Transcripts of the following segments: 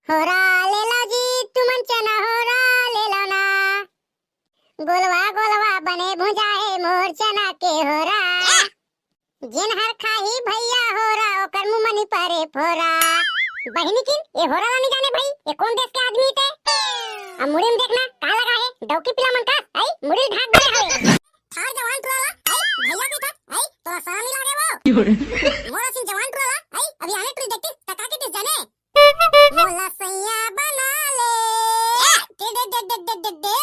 होरा ले लो जी तुमन चना होरा ले लो ना। गोलवा गोलवा बने भुजाए मोर चना के होरा। जिन हर खाही भैया होरा ओकर मुंह मनी पारे फोरा। बहिनी किन ये होरा नहीं जाने भाई ये कौन देश के आदमी थे। अब मुड़ी में देखना का लगा है डौकी पिला मन का आई मुड़ी ढाक दे है। थार जवान टोला आई भैया की था आई तो आसान नहीं लगे वो। मोरा सिंह जवान टोला आई अभी आने ट्री देखती तका के दिस जाने। मोला सैया बना ले दे दे दे दे दे दे।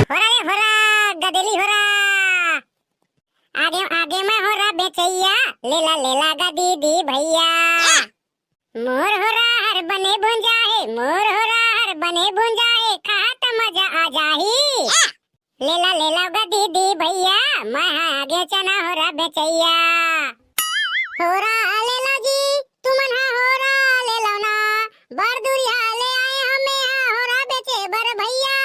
होरा रे होरा गदेली होरा। आगे आगे मैं होरा बेचैया लेला गा दीदी भैया। मोर होरा हर बने भुंजा है मोर होरा हर बने भुंजा है खात मजा आ जाही। लेला गा दीदी भैया मैं आगे चना होरा बेचैया। होरा ले लो जी तुमन हा होरा ले लो ना। बर दुरिया ले आए हमें हा होरा बेचे बर भैया।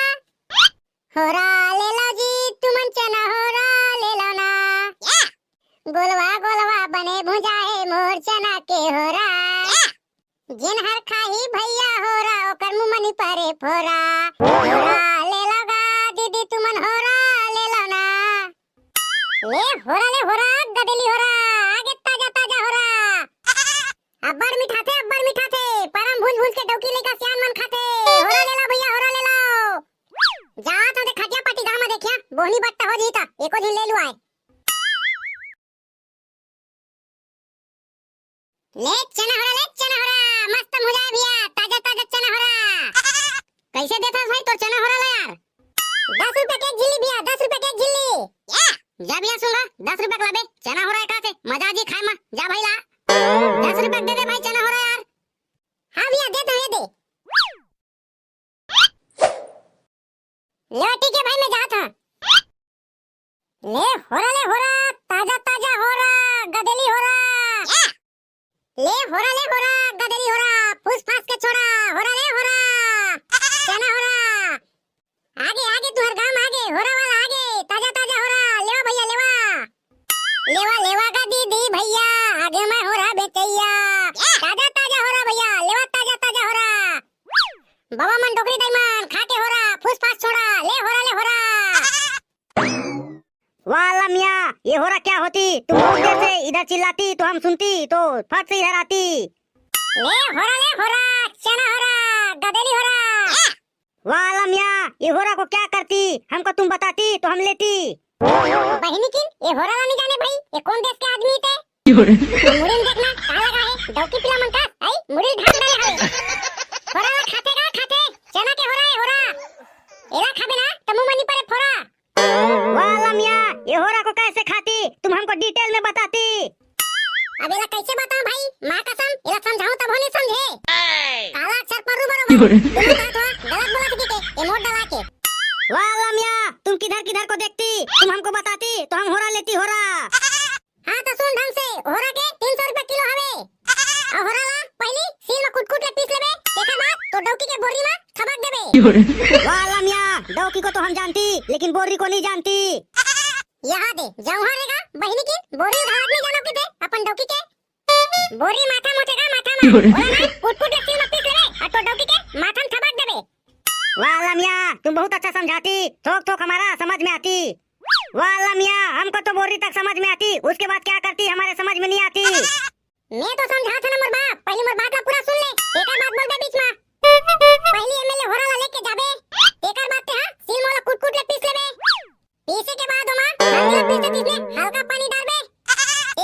होरा ले लो जी तुमन चना होरा ले लो ना। गोलवा गोलवा बने भुजाए मोर चना के होरा। जिन हर खाही भैया होरा ओकर मुंह मनी पारे फोरा। होरा ले लो गा दीदी तुमन होरा ले लो ना। ले होरा गदेली होरा आगे ताजा ताजा होरा। अब्बर मीठा थे परम भूंज भूंज के डौकी लेका सियान मन खाते। होरा ले लो भैया होरा ले लो। जा तो दे खटिया पाटी गांव में देखिया बोहनी बट्टा हो जीता एको दिन ले लू आए। ले चना होरा मस्त मुझा भैया ताजा ताजा चना होरा। कैसे देता भाई तो चना होरा ला यार। 10 रुपए के एक झिल्ली भैया 10 रुपए के एक झिल्ली। जा भैया सुन 10 रुपए का लाबे चना होरा का से मजा जी खाए मा जा भाई ला 10 रुपए दे दे भाई चना होरा यार। हां भैया दे दे ले ठीक है भाई मैं जाता। ले होरा ताजा ताजा होरा गदेली होरा। ले होरा गदेली होरा फूस फास के छोड़ा होरा ले होरा चना होरा। आगे आगे तू हर गांव आगे होरा वाला आगे ताजा ताजा होरा लेवा भैया लेवा का दीदी भैया आगे मैं होरा बेचैया। ताजा ताजा होरा भैया लेवा ताजा ताजा होरा। बाबा मन डोकरी दाईमान खा के होरा फूस फास छोड़ा ले होरा वाह मियाँ ये होरा क्या होती तुम बहुत देर से इधर चिल्लाती तो हम सुनती तो फट से इधर आती। ले होरा चना होरा गदेली होरा। वाह मियाँ ये होरा को क्या करती हमको तुम बताती तो हम लेती। बहिनी किन ये होरा नहीं जाने भाई ये कौन देश के आदमी थे। मुड़ी में देखना का लगा है डौकी पिला मन का आई मुड़ी ढाक दे है। होरा खाते चना के होरा है होरा एला खाबे ना तमु मनी परे फोरा। वाह मियाँ ये होरा को कैसे खाती तुम हमको डिटेल में बताती। अब एला कैसे बताऊं भाई मां कसम एला समझाऊं तब होने समझे। काला अक्षर पर बरोबर तुम गलत बोला थी के ये मोड़ दबा के। वाह मियाँ तुम किधर को देखती तुम हमको बताती तो हम होरा लेती होरा। हां तो सुन ढंग से होरा के 300 रुपए किलो हवे। और होरा ला पहली सील में कुट ले पीस लेबे एकर बाद तो डौकी के बोरी में थबक देबे। वाह मियाँ डौकी को तो हम जानती लेकिन बोरी को नहीं जानती। यहाँ दे जाऊँ हारेगा बहिनी की बोरी उधार नहीं जानो किते अपन डौकी के बोरी माथा मोटेगा माथा में बोला ना कुट सील में पीस लेबे और तो डौकी के माथा में थबक देबे। वाह मियाँ तुम बहुत अच्छा समझाती थोक हमारा समझ में आती। वाह मियाँ हमको तो बोरी तक समझ में आती उसके बाद क्या करती हमारे समझ में नहीं आती। मैं तो समझा था ना मोर बाप पहली मोर बात ला पूरा सुन ले एकर बात बोल दे बीच में। पहली एमएलए होरा ला लेके जाबे एकर बात ते हां सील मोला कुट ले पीस लेबे। पीसे के बाद ओमा हल्का पीसे हल्का पानी डालबे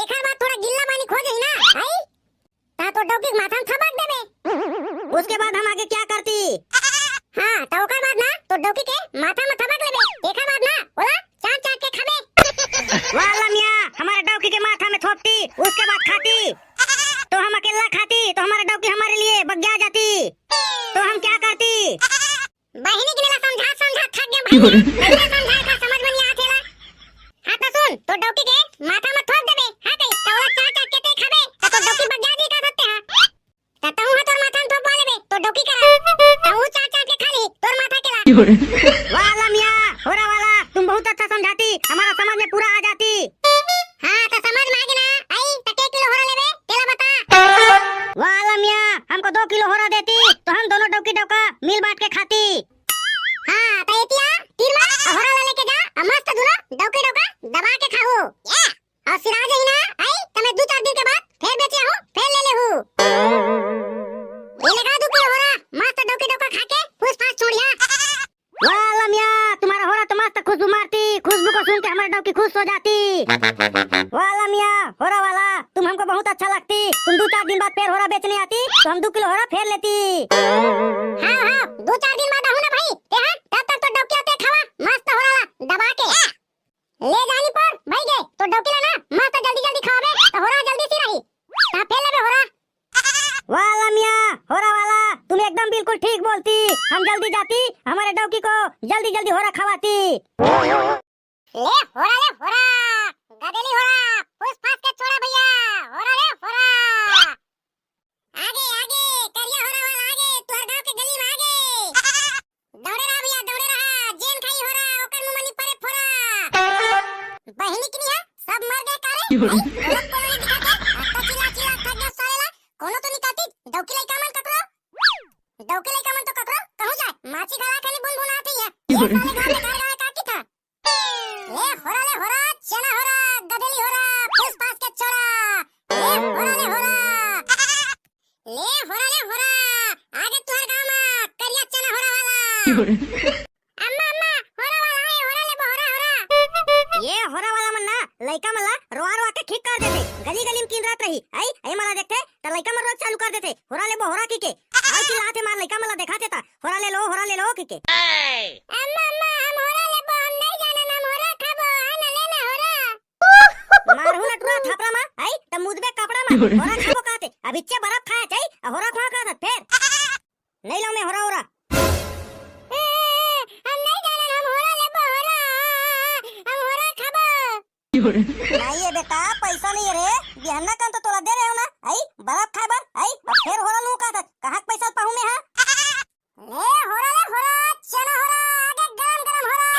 एकर बाद थोड़ा गिल्ला पानी खो जाई ना आई ता तो डौकी माथा में थबक देबे। उसके बाद हम आगे क्या करती। हां तो ओकर बाद ना तो डौकी के माथा में थबक लेबे एकर बाद ना ओला चाट के खाबे। वाह मियाँ हमारे डौकी के माथा में थोपती उसके बाद खाती तो हम अकेला खाती तो हमारे डौकी हमारे लिए बग्या जाती तो हम क्या करती। बहिनी के समझा थक गया भाई समझा का समझ में नहीं आतेला। हां तो सुन तो डौकी के माथा में थोप देबे हां कई तो ओला चाट के ते खाबे तो डौकी बग्या जी का सकते हां तू हां तोर माथा में थोप लेबे तो डौकी करा तू चाट के खा ली तोर माथा के ला। वाह मियाँ होरा वाला तुम बहुत अच्छा समझाती हमारा समझ में पूरा आ जाती। हां तो समझ सिरा जही ना आई तमे 2-4 दिन के बाद फिर बेचे हूं फिर ले ले हूं ये लगा दू के होरा मस्त डोके डोका खाके फूस फास छोड़िया वाह लमिया, तुम्हारा हो रहा तो मस्त खुशबू मारती, खुशबू को सुन के हमारे डॉगी खुश हो जाती। वाह लमिया, होरा वाला तुम हमको बहुत अच्छा लगती, तुम 2-4 दिन बाद फिर होरा बेचने आती तो हम 2 किलो होरा फिर लेती। हां हां 2-4 दिन बाद आऊं ना भाई ते हां तब तक तो डोकिया पे खावा मस्त होरा दबा के ले जानी पर भाई गए तो डोकिला ना मस्त जल्दी जल्दी खावे तो होरा जल्दी सी रही ता फिर लेबे होरा। वाह लमिया, होरा वाला तुम एकदम बिल्कुल ठीक बोलती, हम जल्दी जाती हमारे डॉगी को जल्दी जल्दी होरा खवाती। ले होरा गदेली होरा फूस फास के छोड़ा भैया होरा ले होरा आगे आगे करिया होरा वाला आगे तोहर गांव के गली में आगे दौड़े रहा भैया दौड़े रहा जेन खाई होरा ओकर मुंह मनी परे फोरा बहिनी की है सब मर गए कारे लोग को नहीं दिखाते आता चिल्ला चिल्ला थक गया सालेला कोनो तो निकाती डौकी लाई कामन ककरो डौकी लाई कामन तो ककरो कहूं जाए माची गला खाली बुन बुन आती है ये साले गांव में गाय काटी था ले होरा चना होरा गदेली होरा फूस फास के छोड़ा ले होरा आगे तुहर गांव में करिया चना होरा वाला अम्मा अम्मा होरा वाला है होरा ले होरा ये होरा वाला मन ना लइका मला रोआ रोआ के ठीक कर देते, गली गली में तीन रात रही आई मला देखते त लइका मन रोज चालू कर देते होरा ले होरा की के आज चिल्लाते मार लइका मला दिखाते था होरा ले लो की के। अम्मा अम्मा हम होरा ले हम नहीं जाना ना होरा खाबो है ना लेना होरा मारू ना टुरा थापड़ा मा आई त मुदबे कपड़ा मा होरा खाबो काते अब इच्चे बर्फ खाए जाई होरा खवा का फिर नहीं लो मैं होरा होरा हम नहीं जाना हम होरा ले हम होरा खाबो नहीं ये बेटा पैसा नहीं है रे बिहन्ना kan तो तोला दे रहे हो ना आई बर्फ खाए बर आई अब फिर होरा लू का था कहां पैसा पाऊं मैं हां ले होरा चना होरा आगे गरम गरम होरा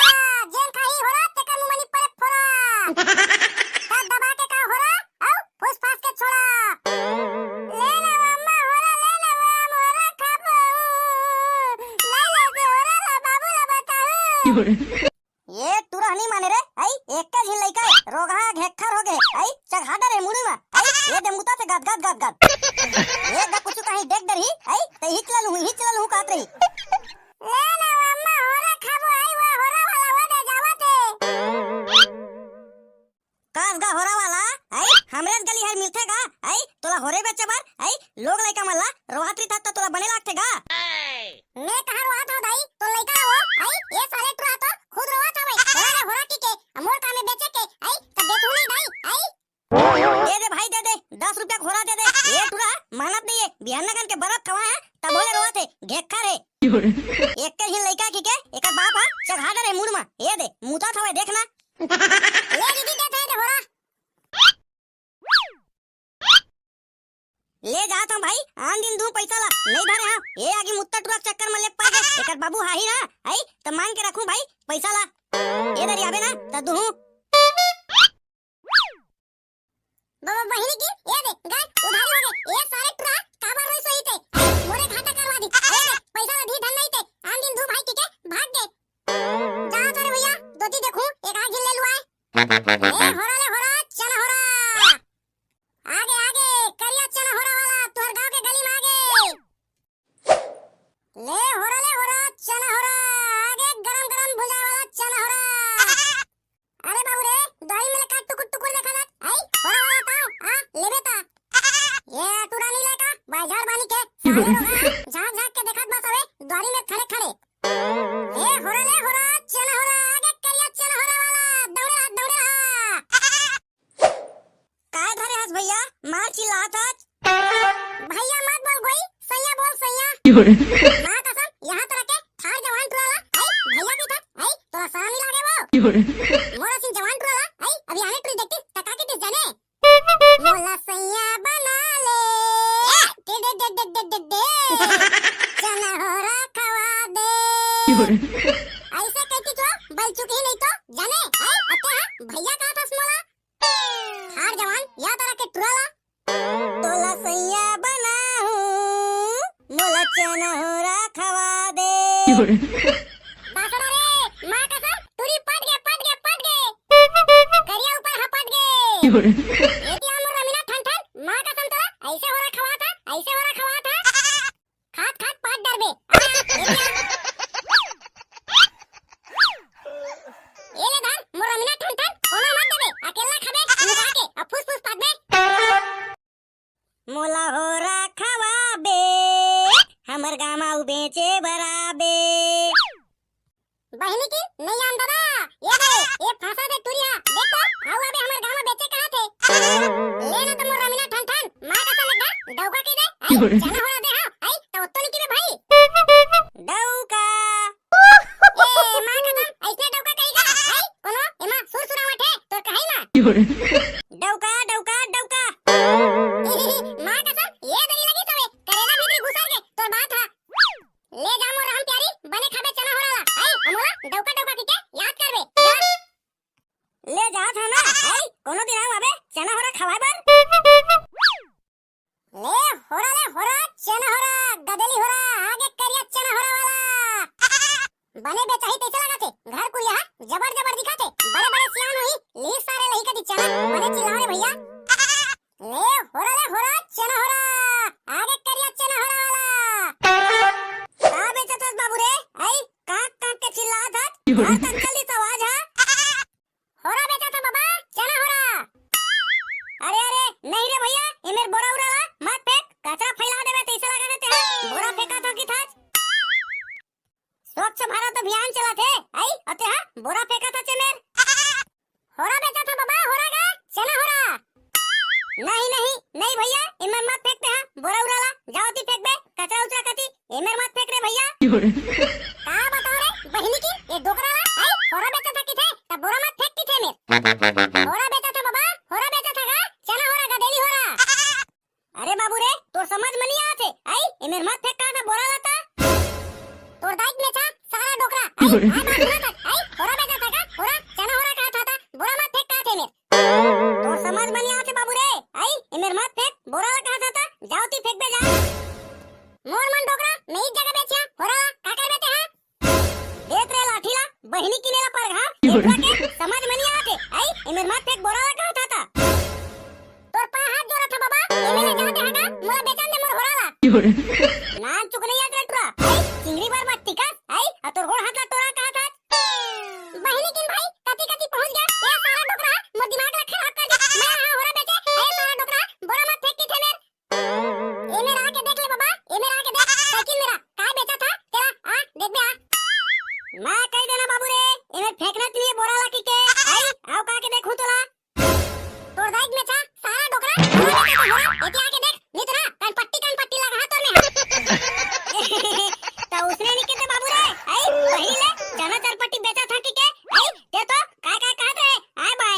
जेन खाई होरा तेकर मुंह मनी परे फोरा ता दबा के का होरा आओ फूस फास के छोड़ा ले ले अम्मा होरा ले ले हम होरा खाबो ले ले होरा ला बाबू ला बताओ ये तुरा नहीं माने रे आई एक का झिल लइका रोगा घेखर हो गए आई चढ़ा डरे मुड़ी में आई ये देमुता से गात गात गात गात ये दा कुछ कहीं देख डरी आई ते हिचला लू कात रही ले ले अम्मा होरा खाबो आई वो होरा वाला वो दे जावते कास गा होरा वाला आई हमरे गली है मिलथे गा आई तोला होरे बेचे बार आई लोग लइका मला रोहात्री था तोला बने लागथे गा मैं कहां रोआ था भाई तो लइका वो आई ये साले टुरा तो खुद रोआ था भाई होरा की के अमोर का में बेचे के आई तब बेचू नहीं भाई आई दे भाई दे 10 रुपया घोरा दे ये टुरा मानत नहीं है बिहान के बर्फ खवा है तब बोले रोआ थे घेखर है एक के ही लइका की के एक बाप है चढ़ा डरे मुड़ में ये दे मुता था देखना ले दीदी दे होरा ले जाता हूं भाई आन दिन दू पैसा ला नहीं धरे हां ये आगे मुत्ता टुरा चक्कर में ले पा गए एकर बाबू हाही ना आई त मांग के रखूं भाई पैसा ला ये दरी आबे ना त दूं बाबा बहिनी की ये दे गाय उधारी हो गए ये सारे टुरा काबर रोई सोई थे मोरे घाटा करवा दी ये दे पैसा ला धी धन नहीं थे आन दिन दू भाई की के भाग गए जा तो रे भैया दोती देखूं एक आग ले लुआए ए होरा चना होरा आगे आगे करिया चना होरा वाला तोहर गांव के गली में आगे ले होरा चना होरा आगे गरम गरम भुजा वाला चना होरा अरे बाबू रे दही में काट टुकुर देखा ना आई होरा वाला ताऊ आ लेबे ता ये टुरा नहीं लेका बाजार बानी के सारे लोग झांक झांक के देखत बस आवे द्वारी में खड़े खड़े ले होरा चना होरा आगे करिया चना होरा वाला दौड़े काय धरे हस भैया मार चिल्लात आज भैया मत बोल गोई सैया बोल सैया मां कसम यहां तो रखे थार जवान टुराला आई भैया की था आई तोरा सारा नहीं लागे वो मोरा सिंह जवान टुराला आई अभी आने टुरी देखती टका के दिस जाने मोला सैया बना ले दे चना होरा खवा दे ऐसे कहती तो बल चुकी नहीं तो जाने आई अते हां भैया कहा था मोला थार जवान याद रखे टुराला तोला सैया बनाऊं मोला चना होरा खवा दे बासरा रे मां कसम टुरी पट गए करिया ऊपर हा पट गए एतिया मोर रमीना ठन ठन मां का संतरा ऐसे हो रहा खवा था ऐसे हो रहा खवा था खात खात पाट डरबे एले धर मोर रमीना ठन ठन कोनो मत देबे अकेला खाबे लुका के अब फुस फुस पाट बे मोला हो रहा खवाबे हमर गामा बेचे बराबे। बहनी की नहीं आम दादा ये दे ये फंसा दे तुरिया देख तो आउ अबे हमर गांव में बेचे कहां थे लेना तो मोर रमीना ठन ठन मां का लगा डौका की दे आई जाना हो दे हां आई तो तो लिखी बे भाई डौका ए मां का दम ऐसे डौका कहेगा आई कोनो एमा सुर सुरावट है तो कहीं ना डौका डौका डौका मां का दम ये दरी लगी तवे करेला भीतरी घुसा के तो बात था ले जा मोर हम प्यारी बने खाबे चना हो रहा आई हमरा डौका डौका की के याद करबे ले जा था ना आई कोनो दिन आवे चना होरा खवाए बर ले होरा चना होरा गदली होरा आगे करिया चना होरा वाला बने बेचाही तैसे लगाते घर कुलिया जबर जबर दिखाते बड़े बड़े सियान होई ली सारे लही कदी चना बने चिल्लावे भैया ले होरा चना होरा आगे करिया चना होरा वाला का बेचतस बाबू रे आई काक काक के चिल्लात हत घर तक चली तो आवाज हा होरा बेचा था बाबा चना होरा अरे अरे नहीं रे भैया इमेर बोरा उड़ा मत फेंक कचरा फैला देबे तैसे लगा देते हैं बोरा फेंका तो की था स्वच्छ भारत अभियान चला थे आई अते हा बोरा फेंका था चमेर होरा बेचा था बाबा होरा का चना होरा नहीं भैया इमेर मत फेंकते हैं बोरा उड़ाला जाओ ती फेंक बे कचरा उचरा कती इमेर मत फेंक रे भैया का बताओ रे बहनी की ये डोकरा आई होरा बेचा था की थे तब बोरा मत फेंक की थे मेर होरा बेचा था बाबा होरा बेचा था का चना होरा गदेली होरा अरे बाबू रे तोर समझ में नहीं आते आई इमेर मत फेंक का था बोरा लाता तोर दाइक में था सारा डोकरा आई बात सुना तक आई होरा बेचा था का होरा चना होरा कहा था बोरा मत फेंक का थे मेर तोर समझ में नहीं आते बाबू रे आई इमेर मत फेंक बोरा ला कहा था जाओ ती फेंक बे जा मोर मन डोकरा मैं इस जगह बेचिया होरा का कर बेटे हैं देख रे लाठीला बहनी की नेला पर घा एकरा के समझ में नहीं आते आई इमेर मत फेंक बोरा ला कहा था तोर पा हाथ जोड़ा था बाबा ये मेरे जाते हैं का मोरा बेचन दे मोर होरा ला ना चुक नहीं याद रे टुरा आई चिंगरी बार मत टिका आई आ तोर गोड़ हाथ ला टोरा कहा था बहनी किन भाई कति कति पहुंच गया ये सारा डोकरा मोर दिमाग ला खराब कर दिया मैं हां होरा बेचे ये सारा डोकरा बोरा मत फेंक की थे मेर ये मेरा आके देख ले बाबा ये मेरा आके देख साइकिल मेरा का बेचा था तेरा आ देख बे आ मैं कह देना बाबू रे इमेर फेंकना के लिए बोरा ला की के आई आओ का के देखूं तोला तोर दाइक में था सारा डोकरा होरा बेचा था होरा एती आके देख नहीं तो ना कान पट्टी लगा हाथ और में तो उसने नहीं कहते बाबू रे आई पहले चना चरपट्टी बेचा था की के आई दे तो काय काय कहत रहे आय बाय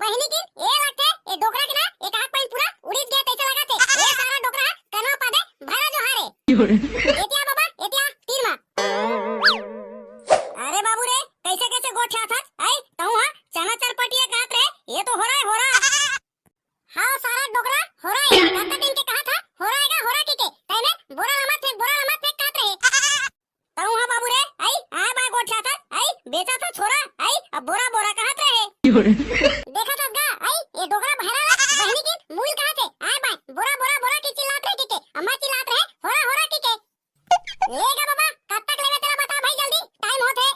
बहनी की ये लगते ये डोकरा के ना एक आंख पाइन पूरा उड़ीत गया तैसे लगाते ये सारा डोकरा कनो पादे भरा जो हारे एतिया बाबा एतिया तीर मा अरे बाबू रे कैसे कैसे गोठा था आई कहूं हां चना चरपट्टी कहत रहे ये तो हो रहा हां सारा डोकरा हो रहा है काका दिन के कहा था हो रहेगा हो रहा की के तैने बोरा मत फेंक कहत रहे कहूं हां बाबू रे आई आय बाय गोठा था आई बेचा था छोरा आई अब बोरा बोरा कहत रहे देखा था गा आई ये डोकरा भरा बहनी की मूल कहा थे आय बाय बोरा की चिल्लात रहे की के अम्मा चिल्लात रहे होरा की के लेगा बाबा कब तक लेवे तेरा बता भाई जल्दी टाइम होते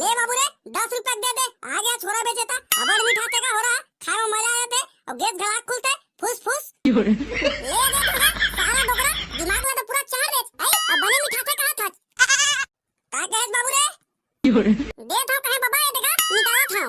ले बाबू रे 10 रुपए दे दे आ गया छोरा बेचे था अबड़ मिठाते का हो रहा खाओ मजा आते अब गैस घड़ा खुलते फुस फुस ले दे सारा डोकरा दिमाग में तो पूरा चार दे आई अब बने मिठाते कहा था का कहत बाबू रे दे था कहे बाबा ये देखा निकाला था